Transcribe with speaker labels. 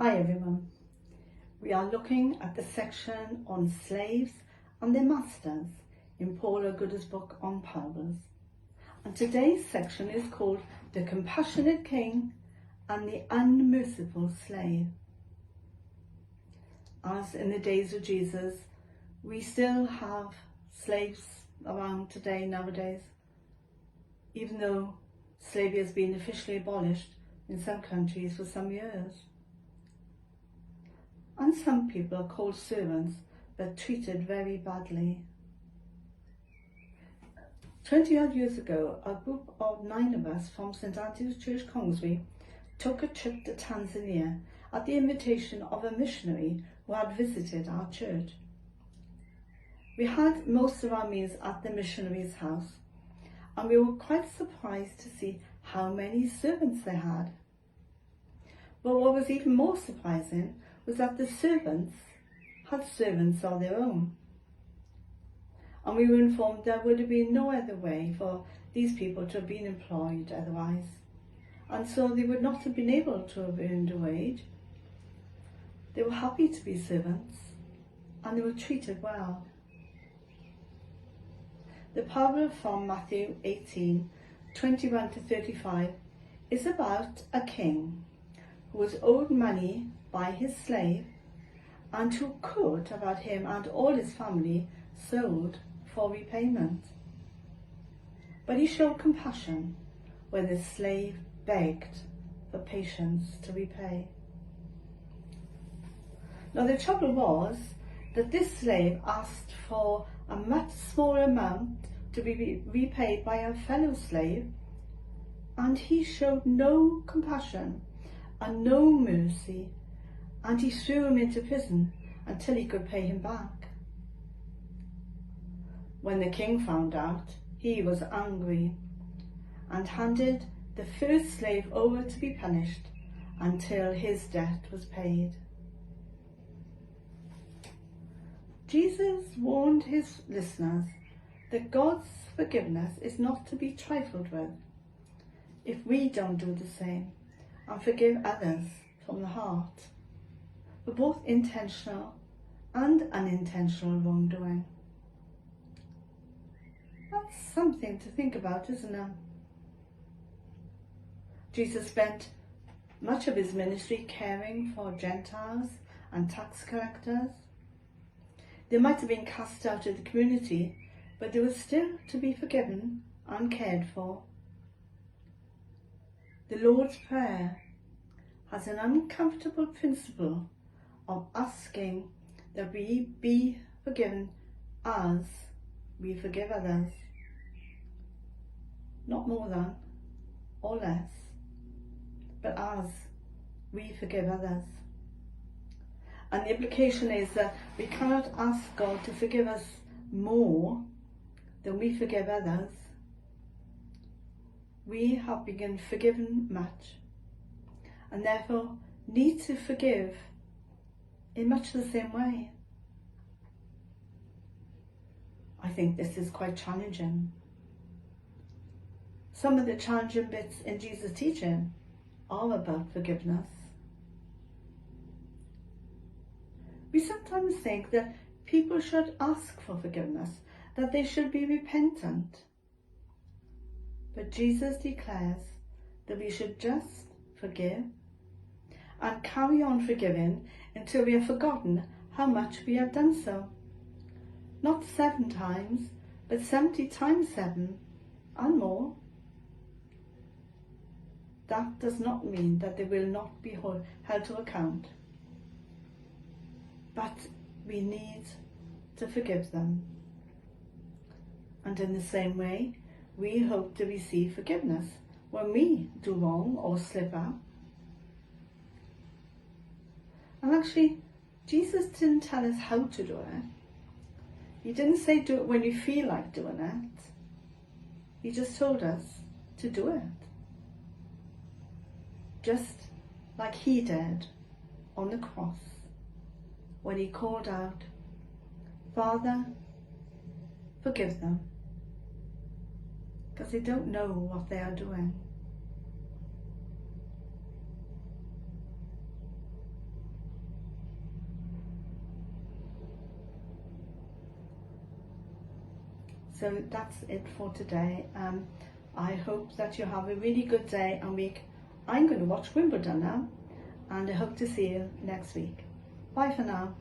Speaker 1: Hi everyone. We are looking at the section on slaves and their masters in Paul O'Gooder's book on parables. And today's section is called The Compassionate King and the Unmerciful Slave. As in the days of Jesus, we still have slaves around nowadays, even though slavery has been officially abolished in some countries for some years. And some people are called servants but treated very badly. 20 odd years ago, a group of 9 of us from St Andrew's Church, Congsby, took a trip to Tanzania at the invitation of a missionary who had visited our church. We had most of our meals at the missionary's house, and we were quite surprised to see how many servants they had. But what was even more surprising was that the servants had servants of their own. And we were informed there would have been no other way for these people to have been employed otherwise. And so they would not have been able to have earned a wage. They were happy to be servants and they were treated well. The parable from Matthew 18:21 to 35 is about a king who was owed money by his slave and who could have had him and all his family sold for repayment. But he showed compassion when the slave begged for patience to repay. Now the trouble was that this slave asked for a much smaller amount to be repaid by a fellow slave, and he showed no compassion and no mercy, and he threw him into prison until he could pay him back. When the king found out, he was angry and handed the first slave over to be punished until his debt was paid. Jesus warned his listeners that God's forgiveness is not to be trifled with if we don't do the same and forgive others from the heart for both intentional and unintentional wrongdoing. That's something to think about, isn't it? Jesus spent much of his ministry caring for Gentiles and tax collectors. They might have been cast out of the community, but they were still to be forgiven and cared for. The Lord's Prayer has an uncomfortable principle of asking that we be forgiven as we forgive others. Not more than or less, but as we forgive others. And the implication is that we cannot ask God to forgive us more than we forgive others. We have been forgiven much and therefore need to forgive in much the same way. I think this is quite challenging. Some of the challenging bits in Jesus' teaching are about forgiveness. We sometimes think that people should ask for forgiveness, that they should be repentant. But Jesus declares that we should just forgive and carry on forgiving until we have forgotten how much we have done so. Not 7 times, but 70 times 7 and more. That does not mean that they will not be held to account. But we need to forgive them. And in the same way, we hope to receive forgiveness when we do wrong or slip up. And actually, Jesus didn't tell us how to do it. He didn't say do it when you feel like doing it. He just told us to do it. Just like he did on the cross when he called out, "Father, forgive them, because they don't know what they are doing." So that's it for today. I hope that you have a really good day and week. I'm going to watch Wimbledon now, and I hope to see you next week. Bye for now.